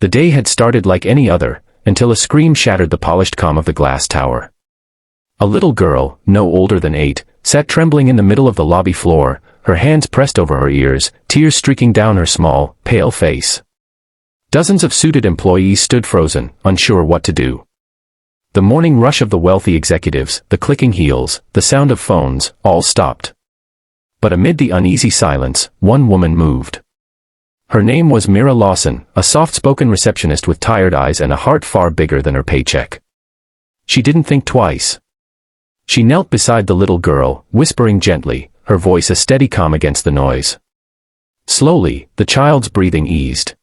The day had started like any other, until a scream shattered the polished calm of the glass tower. A little girl, no older than 8, sat trembling in the middle of the lobby floor, her hands pressed over her ears, tears streaking down her small, pale face. Dozens of suited employees stood frozen, unsure what to do. The morning rush of the wealthy executives, the clicking heels, the sound of phones, all stopped. But amid the uneasy silence, one woman moved. Her name was Mira Lawson, a soft-spoken receptionist with tired eyes and a heart far bigger than her paycheck. She didn't think twice. She knelt beside the little girl, whispering gently, her voice a steady calm against the noise. Slowly, the child's breathing eased.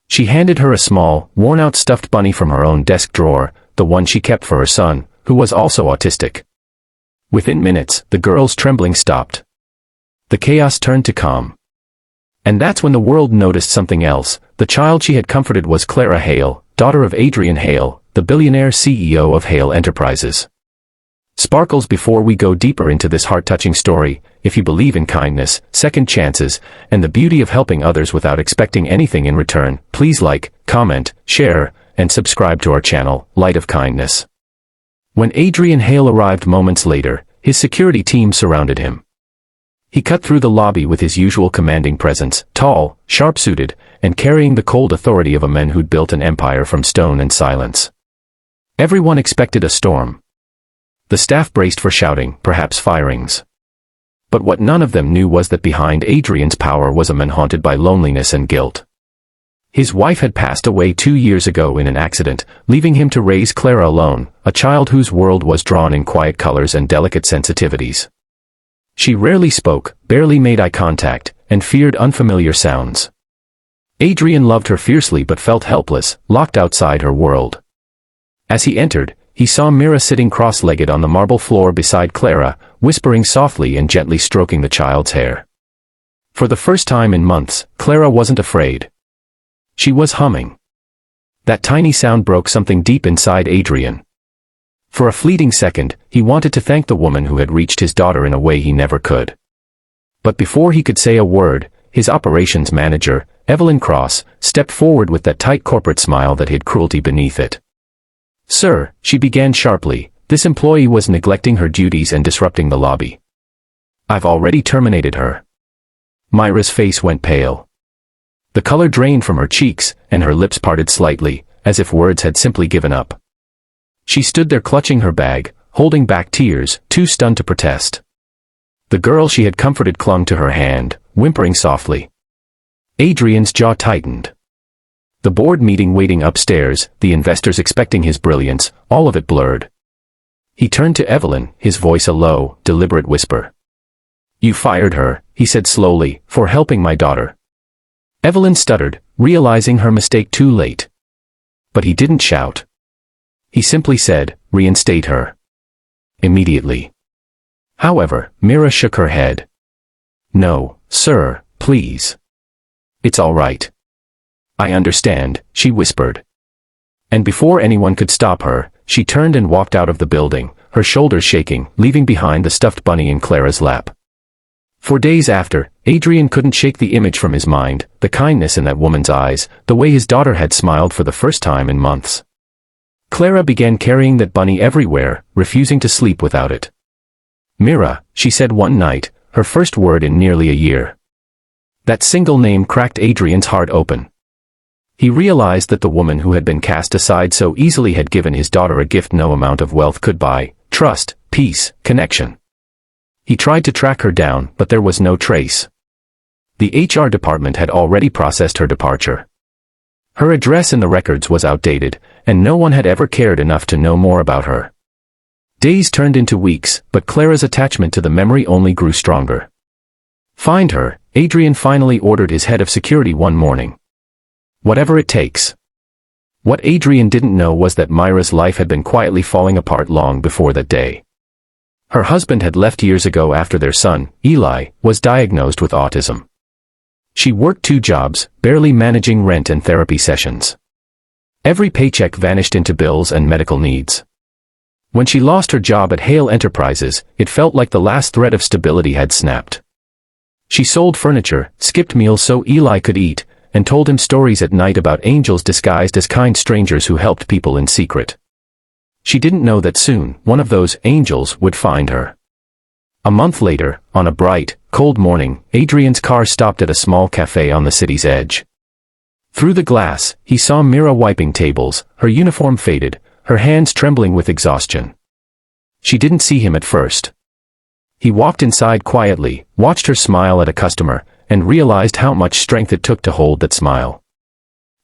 She handed her a small, worn-out stuffed bunny from her own desk drawer, the one she kept for her son, who was also autistic. Within minutes, the girl's trembling stopped. The chaos turned to calm. And that's when the world noticed something else. The child she had comforted was Clara Hale, daughter of Adrian Hale, the billionaire CEO of Hale Enterprises. Sparkles, before we go deeper into this heart-touching story, if you believe in kindness, second chances, and the beauty of helping others without expecting anything in return, please like, comment, share, and subscribe to our channel, Light of Kindness. When Adrian Hale arrived moments later, his security team surrounded him. He cut through the lobby with his usual commanding presence, tall, sharp-suited, and carrying the cold authority of a man who'd built an empire from stone and silence. Everyone expected a storm. The staff braced for shouting, perhaps firings. But what none of them knew was that behind Adrian's power was a man haunted by loneliness and guilt. His wife had passed away 2 years ago in an accident, leaving him to raise Clara alone, a child whose world was drawn in quiet colors and delicate sensitivities. She rarely spoke, barely made eye contact, and feared unfamiliar sounds. Adrian loved her fiercely but felt helpless, locked outside her world. As he entered, he saw Mira sitting cross-legged on the marble floor beside Clara, whispering softly and gently stroking the child's hair. For the first time in months, Clara wasn't afraid. She was humming. That tiny sound broke something deep inside Adrian. For a fleeting second, he wanted to thank the woman who had reached his daughter in a way he never could. But before he could say a word, his operations manager, Evelyn Cross, stepped forward with that tight corporate smile that hid cruelty beneath it. "Sir," she began sharply, "this employee was neglecting her duties and disrupting the lobby. I've already terminated her." Mira's face went pale. The color drained from her cheeks, and her lips parted slightly, as if words had simply given up. She stood there clutching her bag, holding back tears, too stunned to protest. The girl she had comforted clung to her hand, whimpering softly. Adrian's jaw tightened. The board meeting waiting upstairs, the investors expecting his brilliance, all of it blurred. He turned to Evelyn, his voice a low, deliberate whisper. "You fired her," he said slowly, "for helping my daughter." Evelyn stuttered, realizing her mistake too late. But he didn't shout. He simply said, "Reinstate her. Immediately." However, Mira shook her head. "No, sir, please. It's all right. I understand," she whispered. And before anyone could stop her, she turned and walked out of the building, her shoulders shaking, leaving behind the stuffed bunny in Clara's lap. For days after, Adrian couldn't shake the image from his mind, the kindness in that woman's eyes, the way his daughter had smiled for the first time in months. Clara began carrying that bunny everywhere, refusing to sleep without it. "Mira," she said one night, her first word in nearly a year. That single name cracked Adrian's heart open. He realized that the woman who had been cast aside so easily had given his daughter a gift no amount of wealth could buy: trust, peace, connection. He tried to track her down, but there was no trace. The HR department had already processed her departure. Her address in the records was outdated, and no one had ever cared enough to know more about her. Days turned into weeks, but Clara's attachment to the memory only grew stronger. "Find her," Adrian finally ordered his head of security one morning. "Whatever it takes." What Adrian didn't know was that Mira's life had been quietly falling apart long before that day. Her husband had left years ago after their son, Eli, was diagnosed with autism. She worked 2 jobs, barely managing rent and therapy sessions. Every paycheck vanished into bills and medical needs. When she lost her job at Hale Enterprises, it felt like the last thread of stability had snapped. She sold furniture, skipped meals so Eli could eat, and told him stories at night about angels disguised as kind strangers who helped people in secret. She didn't know that soon, one of those angels would find her. A month later, on a bright, cold morning, Adrian's car stopped at a small cafe on the city's edge. Through the glass, he saw Mira wiping tables, her uniform faded, her hands trembling with exhaustion. She didn't see him at first. He walked inside quietly, watched her smile at a customer, and realized how much strength it took to hold that smile.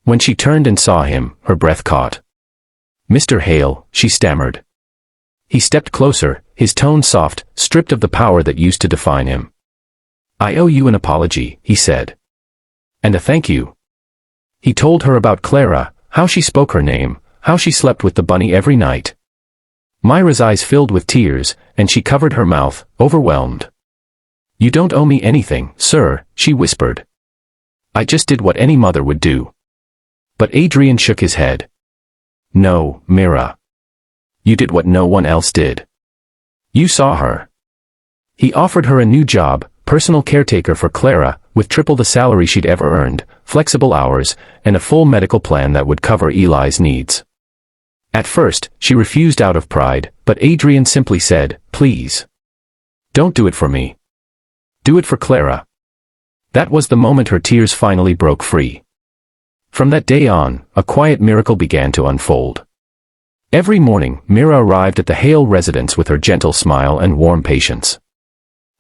When she turned and saw him, her breath caught. "Mr. Hale," she stammered. He stepped closer, his tone soft, stripped of the power that used to define him. "I owe you an apology," he said. "And a thank you." He told her about Clara, how she spoke her name, how she slept with the bunny every night. Mira's eyes filled with tears, and she covered her mouth, overwhelmed. "You don't owe me anything, sir," she whispered. "I just did what any mother would do." But Adrian shook his head. "No, Mira. You did what no one else did. You saw her." He offered her a new job, personal caretaker for Clara, with triple the salary she'd ever earned, flexible hours, and a full medical plan that would cover Eli's needs. At first, she refused out of pride, but Adrian simply said, "Please. Don't do it for me. Do it for Clara." That was the moment her tears finally broke free. From that day on, a quiet miracle began to unfold. Every morning, Mira arrived at the Hale residence with her gentle smile and warm patience.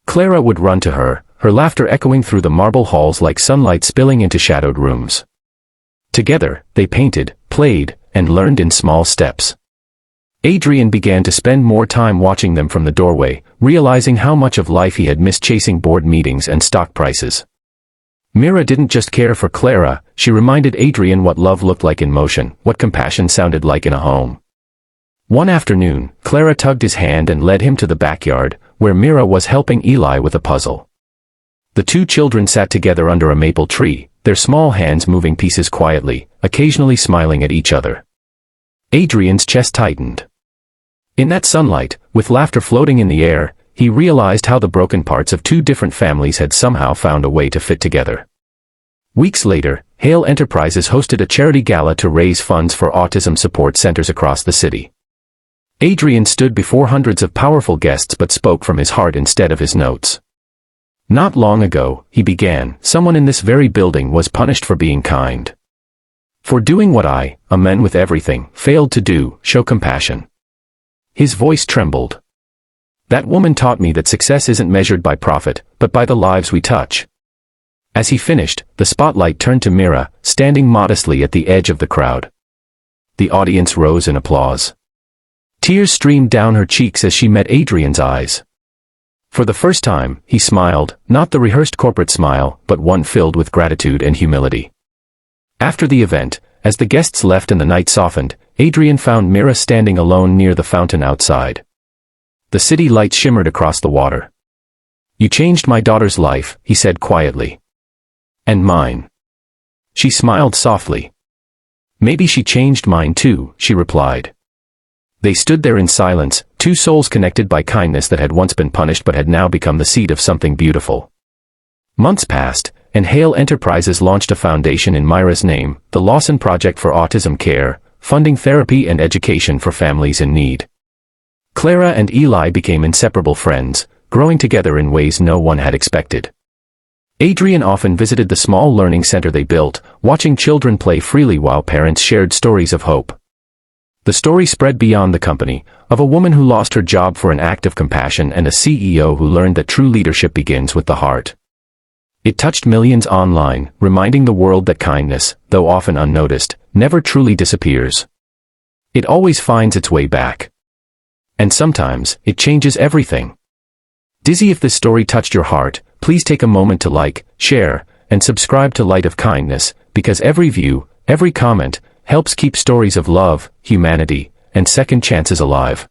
Clara would run to her, her laughter echoing through the marble halls like sunlight spilling into shadowed rooms. Together, they painted, played, and learned in small steps. Adrian began to spend more time watching them from the doorway, realizing how much of life he had missed chasing board meetings and stock prices. Mira didn't just care for Clara, she reminded Adrian what love looked like in motion, what compassion sounded like in a home. One afternoon, Clara tugged his hand and led him to the backyard, where Mira was helping Eli with a puzzle. The two children sat together under a maple tree, their small hands moving pieces quietly, occasionally smiling at each other. Adrian's chest tightened. In that sunlight, with laughter floating in the air, he realized how the broken parts of two different families had somehow found a way to fit together. Weeks later, Hale Enterprises hosted a charity gala to raise funds for autism support centers across the city. Adrian stood before hundreds of powerful guests but spoke from his heart instead of his notes. "Not long ago," he began, "someone in this very building was punished for being kind. For doing what I, a man with everything, failed to do, show compassion." His voice trembled. "That woman taught me that success isn't measured by profit, but by the lives we touch." As he finished, the spotlight turned to Mira, standing modestly at the edge of the crowd. The audience rose in applause. Tears streamed down her cheeks as she met Adrian's eyes. For the first time, he smiled, not the rehearsed corporate smile, but one filled with gratitude and humility. After the event, as the guests left and the night softened, Adrian found Mira standing alone near the fountain outside. The city lights shimmered across the water. "You changed my daughter's life," he said quietly. "And mine." She smiled softly. "Maybe she changed mine too," she replied. They stood there in silence, two souls connected by kindness that had once been punished but had now become the seed of something beautiful. Months passed, and Hale Enterprises launched a foundation in Mira's name, the Lawson Project for Autism Care, funding therapy and education for families in need. Clara and Eli became inseparable friends, growing together in ways no one had expected. Adrian often visited the small learning center they built, watching children play freely while parents shared stories of hope. The story spread beyond the company, of a woman who lost her job for an act of compassion and a CEO who learned that true leadership begins with the heart. It touched millions online, reminding the world that kindness, though often unnoticed, never truly disappears. It always finds its way back. And sometimes, it changes everything. Dizzy, if this story touched your heart, please take a moment to like, share, and subscribe to Light of Kindness, because every view, every comment, helps keep stories of love, humanity, and second chances alive.